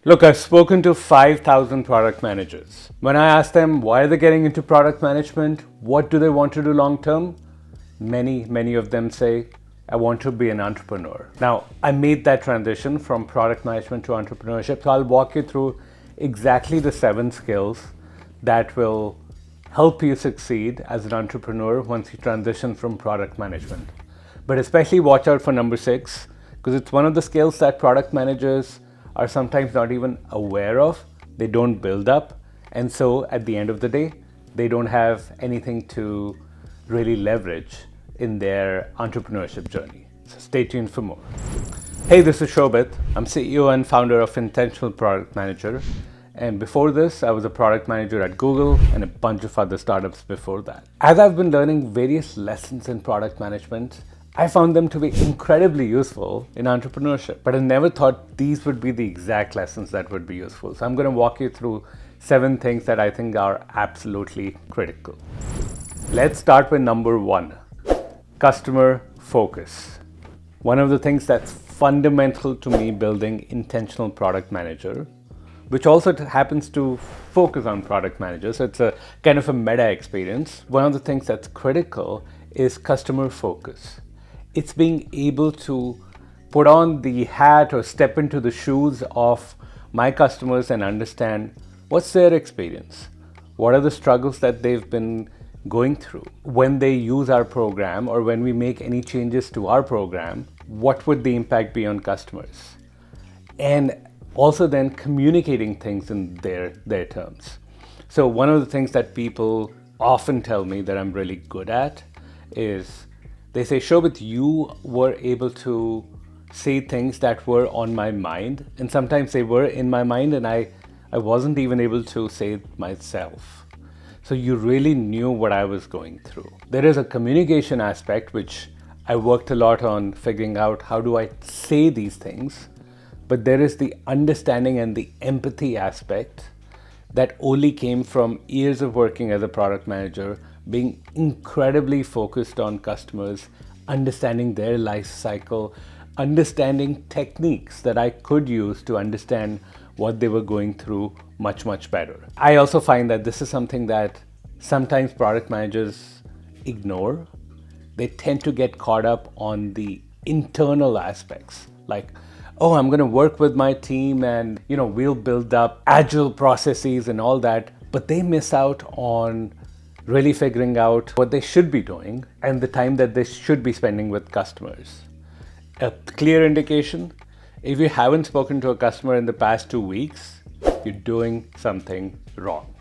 Look, I've spoken to 5,000 product managers. When I ask them why are they getting into product management, what do they want to do long term, many of them say, I want to be an entrepreneur. Now, I made that transition from product management to entrepreneurship, so I'll walk you through exactly the 7 skills that will help you succeed as an entrepreneur once you transition from product management. But especially watch out for number 6, because it's one of the skills that product managers are sometimes not even aware of. They don't build up, and so at the end of the day, they don't have anything to really leverage in their entrepreneurship journey. So stay tuned for more. Hey, this is Shobhit. I'm CEO and founder of Intentional Product Manager. And before this, I was a product manager at Google and a bunch of other startups before that. As I've been learning various lessons in product management, I found them to be incredibly useful in entrepreneurship, but I never thought these would be the exact lessons that would be useful. So I'm going to walk you through 7 things that I think are absolutely critical. Let's start with number 1, customer focus. One of the things that's fundamental to me building Intentional Product Manager, which also happens to focus on product managers. So it's a kind of a meta experience. One of the things that's critical is customer focus. It's being able to put on the hat or step into the shoes of my customers and understand what's their experience. What are the struggles that they've been going through? When they use our program or when we make any changes to our program, what would the impact be on customers? And also then communicating things in their terms. So one of the things that people often tell me that I'm really good at is they say, Shobhit, you were able to say things that were on my mind, and sometimes they were in my mind and I wasn't even able to say it myself. So you really knew what I was going through. There is a communication aspect which I worked a lot on figuring out how do I say these things, but there is the understanding and the empathy aspect that only came from years of working as a product manager, being incredibly focused on customers, understanding their life cycle, understanding techniques that I could use to understand what they were going through much better. I also find that this is something that sometimes product managers ignore. They tend to get caught up on the internal aspects, like, oh, I'm going to work with my team and, we'll build up agile processes and all that, but they miss out on really figuring out what they should be doing and the time that they should be spending with customers. A clear indication, if you haven't spoken to a customer in the past 2 weeks, you're doing something wrong.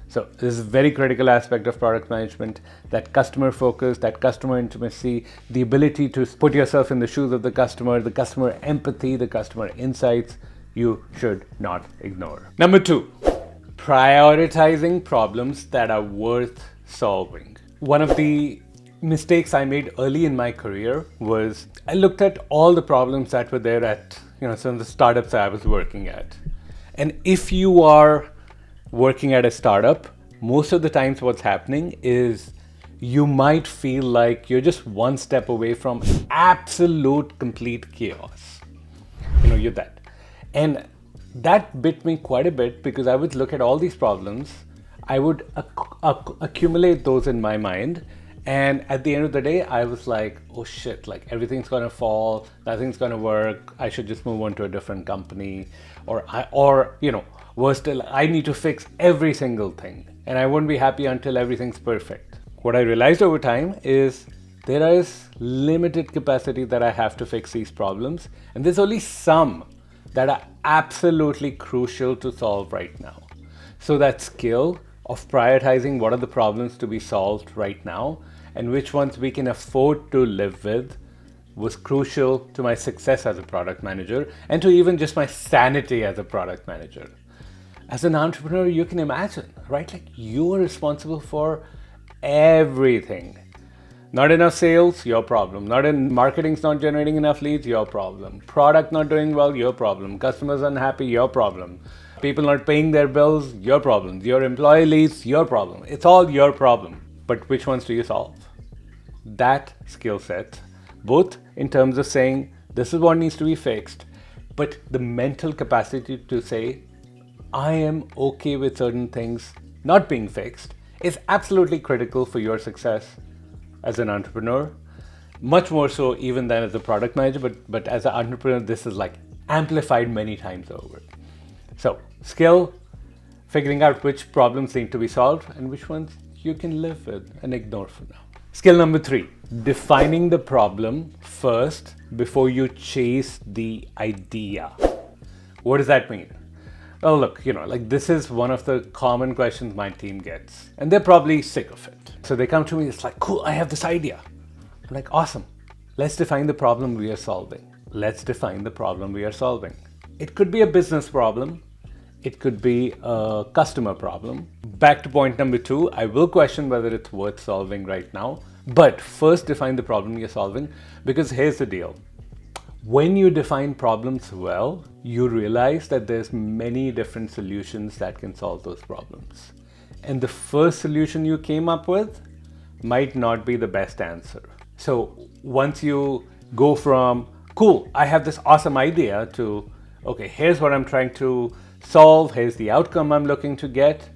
So this is a very critical aspect of product management, that customer focus, that customer intimacy, the ability to put yourself in the shoes of the customer empathy, the customer insights, you should not ignore. Number 2, prioritizing problems that are worth solving. One of the mistakes I made early in my career was I looked at all the problems that were there at some of the startups I was working at. And if you are working at a startup, most of the times what's happening is you might feel like you're just one step away from absolute complete chaos. You're that. And that bit me quite a bit because I would look at all these problems, I would accumulate those in my mind, and at the end of the day, I was like, oh shit, like everything's gonna fall, nothing's gonna work, I should just move on to a different company, or worse still, I need to fix every single thing, and I won't be happy until everything's perfect. What I realized over time is there is limited capacity that I have to fix these problems, and there's only some that are absolutely crucial to solve right now. So that skill of prioritizing what are the problems to be solved right now and which ones we can afford to live with was crucial to my success as a product manager and to even just my sanity as a product manager. As an entrepreneur, you can imagine, right? Like you are responsible for everything. Not enough sales, your problem. Not in marketing's not generating enough leads, your problem. Product not doing well, your problem. Customers unhappy, your problem. People not paying their bills, your problem. Your employee leaves, your problem. It's all your problem. But which ones do you solve? That skill set, both in terms of saying this is what needs to be fixed But the mental capacity to say, I am okay with certain things not being fixed is absolutely critical for your success as an entrepreneur. Much more so even than as a product manager, but as an entrepreneur, this is like amplified many times over. So, skill, figuring out which problems need to be solved and which ones you can live with and ignore for now. Skill number 3, defining the problem first before you chase the idea. What does that mean? Well, look, like this is one of the common questions my team gets, and they're probably sick of it. So they come to me, it's like, cool, I have this idea. I'm like, awesome. Let's define the problem we are solving. Let's define the problem we are solving. It could be a business problem. It could be a customer problem. Back to point number 2, I will question whether it's worth solving right now. But first define the problem you're solving, because here's the deal. When you define problems well, you realize that there's many different solutions that can solve those problems. And the first solution you came up with might not be the best answer. So once you go from, cool, I have this awesome idea, to, okay, here's what I'm trying to solve, here's the outcome I'm looking to get.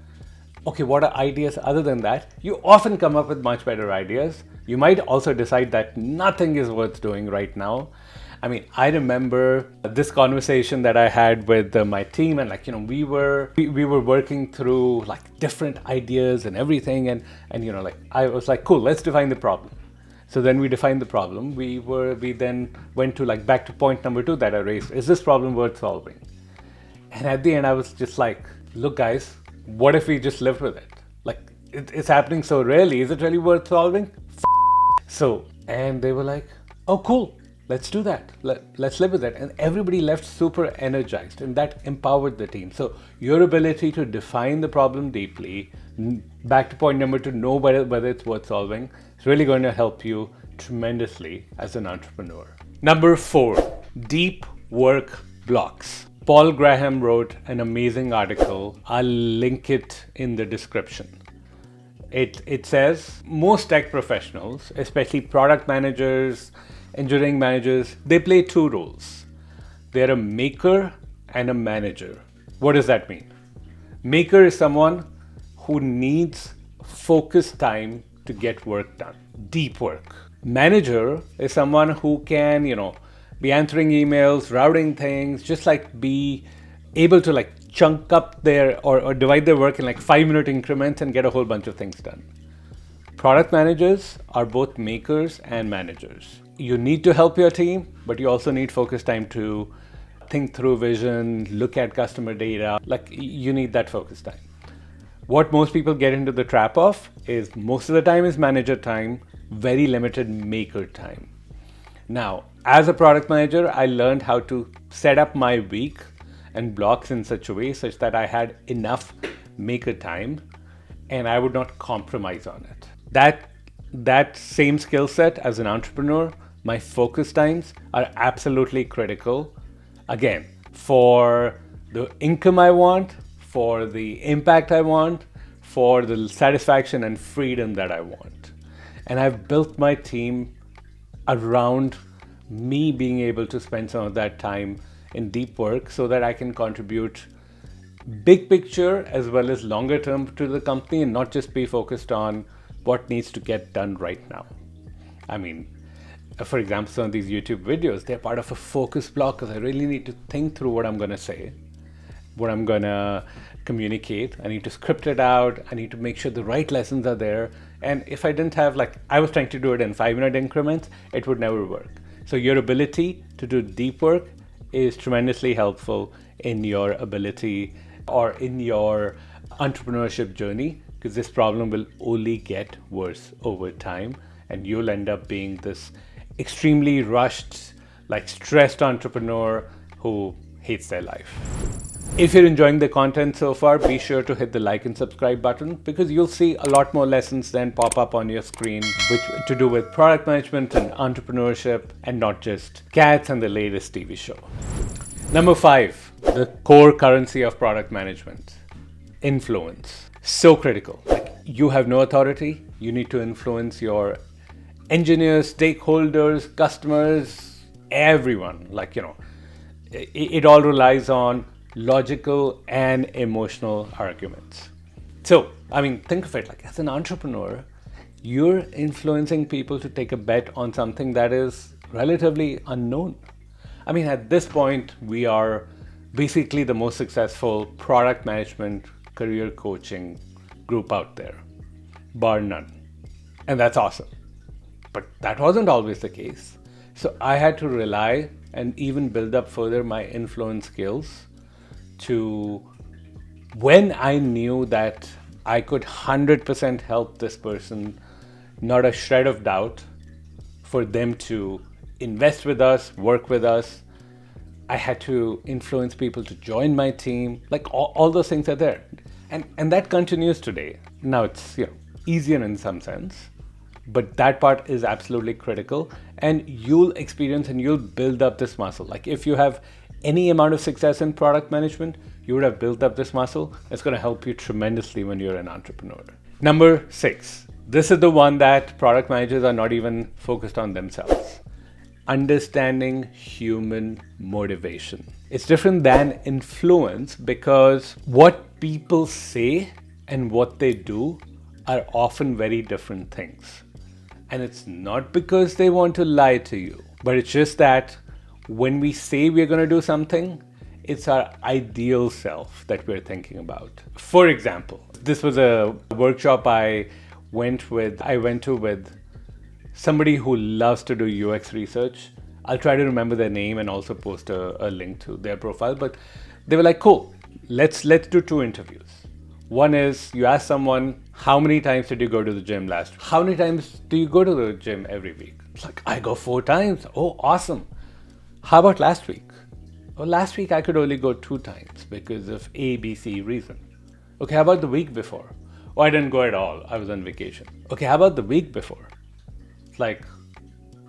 Okay, what are ideas other than that? You often come up with much better ideas. You might also decide that nothing is worth doing right now. I mean, I remember this conversation that I had with my team, and we were working through like different ideas and everything, and I was like, cool, let's define the problem. So then we defined the problem. We then went to back to point number 2 that I raised. Is this problem worth solving? And at the end, I was just like, look, guys, what if we just lived with it? Like, it's happening so rarely. Is it really worth solving? So, and they were like, oh, cool. Let's do that. Let's live with it. And everybody left super energized, and that empowered the team. So your ability to define the problem deeply, back to point number 2, know whether it's worth solving, is really going to help you tremendously as an entrepreneur. Number 4, deep work blocks. Paul Graham wrote an amazing article. I'll link it in the description. It says most tech professionals, especially product managers, engineering managers, they play 2 roles. They're a maker and a manager. What does that mean? Maker is someone who needs focused time to get work done, deep work. Manager is someone who can, be answering emails, routing things, just be able to chunk up their or divide their work in 5-minute increments and get a whole bunch of things done. Product managers are both makers and managers. You need to help your team, but you also need focused time to think through vision, look at customer data. You need that focused time. What most people get into the trap of is most of the time is manager time, very limited maker time. Now, as a product manager, I learned how to set up my week and blocks in such a way such that I had enough maker time and I would not compromise on it. That same skill set as an entrepreneur, my focus times are absolutely critical. Again, for the income I want, for the impact I want, for the satisfaction and freedom that I want. And I've built my team around me being able to spend some of that time in deep work so that I can contribute big picture as well as longer term to the company and not just be focused on what needs to get done right now. I mean, for example, some of these YouTube videos, they're part of a focus block because I really need to think through what I'm going to say, what I'm going to communicate. I need to script it out. I need to make sure the right lessons are there. And if I didn't have I was trying to do it in 5-minute increments, it would never work. So your ability to do deep work is tremendously helpful in your ability or in your entrepreneurship journey, because this problem will only get worse over time and you'll end up being this extremely rushed, stressed entrepreneur who hates their life. If you're enjoying the content so far, be sure to hit the like and subscribe button because you'll see a lot more lessons then pop up on your screen which to do with product management and entrepreneurship and not just cats and the latest TV show. Number 5, the core currency of product management, influence. So critical. You have no authority. You need to influence your engineers, stakeholders, customers, everyone. It all relies on logical and emotional arguments. So, I mean, think of it like as an entrepreneur, you're influencing people to take a bet on something that is relatively unknown. I mean, at this point, we are basically the most successful product management career coaching group out there, bar none. And that's awesome. But that wasn't always the case. So I had to rely and even build up further my influence skills to when I knew that I could 100% help this person, not a shred of doubt, for them to invest with us, work with us. I had to influence people to join my team. Like all those things are there. And that continues today. Now it's easier in some sense, but that part is absolutely critical. And you'll experience and you'll build up this muscle. Like if you have any amount of success in product management, you would have built up this muscle. It's going to help you tremendously when you're an entrepreneur. Number 6. This is the one that product managers are not even focused on themselves. Understanding human motivation. It's different than influence because what people say and what they do are often very different things. And it's not because they want to lie to you, but it's just that when we say we're going to do something, it's our ideal self that we're thinking about. For example, this was a workshop I went to with somebody who loves to do UX research. I'll try to remember their name and also post a link to their profile. But they were like, cool, let's do 2 interviews. One is you ask someone, how many times did you go to the gym last week? How many times do you go to the gym every week? It's like, I go 4 times. Oh, awesome. How about last week? Oh, last week I could only go 2 times because of A, B, C reason. Okay, how about the week before? Oh, I didn't go at all. I was on vacation. Okay, how about the week before? It's like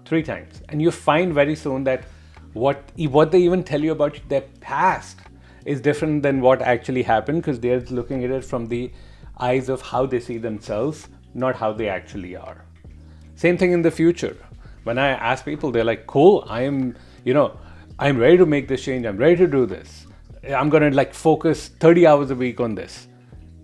3 times. And you find very soon that what they even tell you about their past is different than what actually happened because they're looking at it from the eyes of how they see themselves, not how they actually are. Same thing in the future. When I ask people, they're like, cool, I'm ready to make this change. I'm ready to do this. I'm going to focus 30 hours a week on this.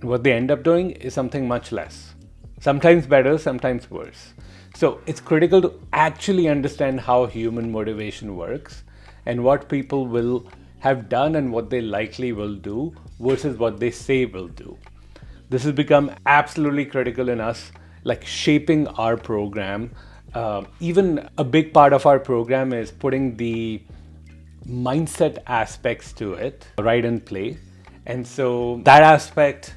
What they end up doing is something much less. Sometimes better, sometimes worse. So it's critical to actually understand how human motivation works and what people will have done and what they likely will do versus what they say will do. This has become absolutely critical in us, shaping our program. Even a big part of our program is putting the mindset aspects to it right in play. And so that aspect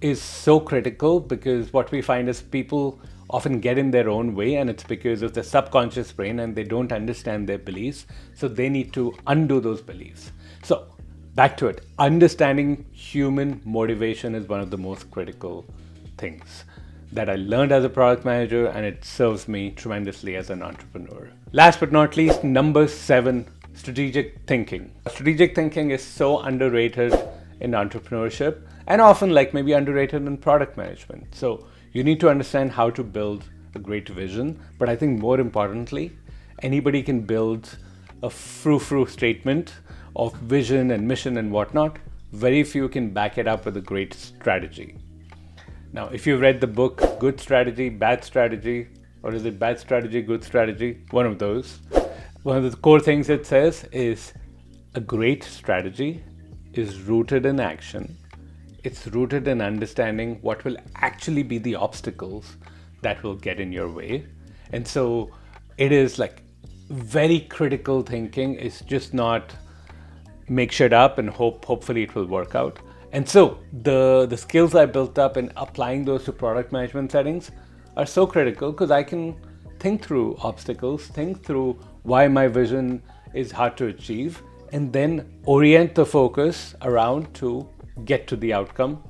is so critical because what we find is people often get in their own way, and it's because of the subconscious brain and they don't understand their beliefs. So they need to undo those beliefs. So back to it. Understanding human motivation is one of the most critical things that I learned as a product manager, and it serves me tremendously as an entrepreneur. Last but not least, number 7, strategic thinking. Strategic thinking is so underrated in entrepreneurship and often maybe underrated in product management. So you need to understand how to build a great vision, but I think more importantly, anybody can build a frou-frou statement of vision and mission and whatnot. Very few can back it up with a great strategy. Now, if you've read the book Good Strategy, Bad Strategy, or is it Bad Strategy, Good Strategy? One of those. One of the core things it says is a great strategy is rooted in action. It's rooted in understanding what will actually be the obstacles that will get in your way. And so it is very critical thinking. It's just not make shit up and hopefully it will work out. And so the skills I built up in applying those to product management settings are so critical because I can think through obstacles, think through why my vision is hard to achieve, and then orient the focus around to get to the outcome,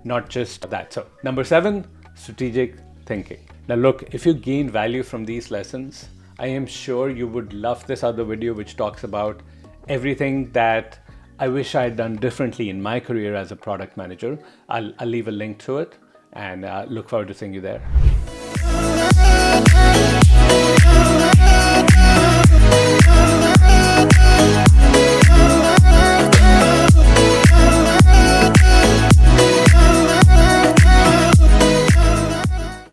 not just that. So number 7, strategic thinking. Now look, if you gain value from these lessons, I am sure you would love this other video which talks about everything that I wish I had done differently in my career as a product manager. I'll leave a link to it and look forward to seeing you there.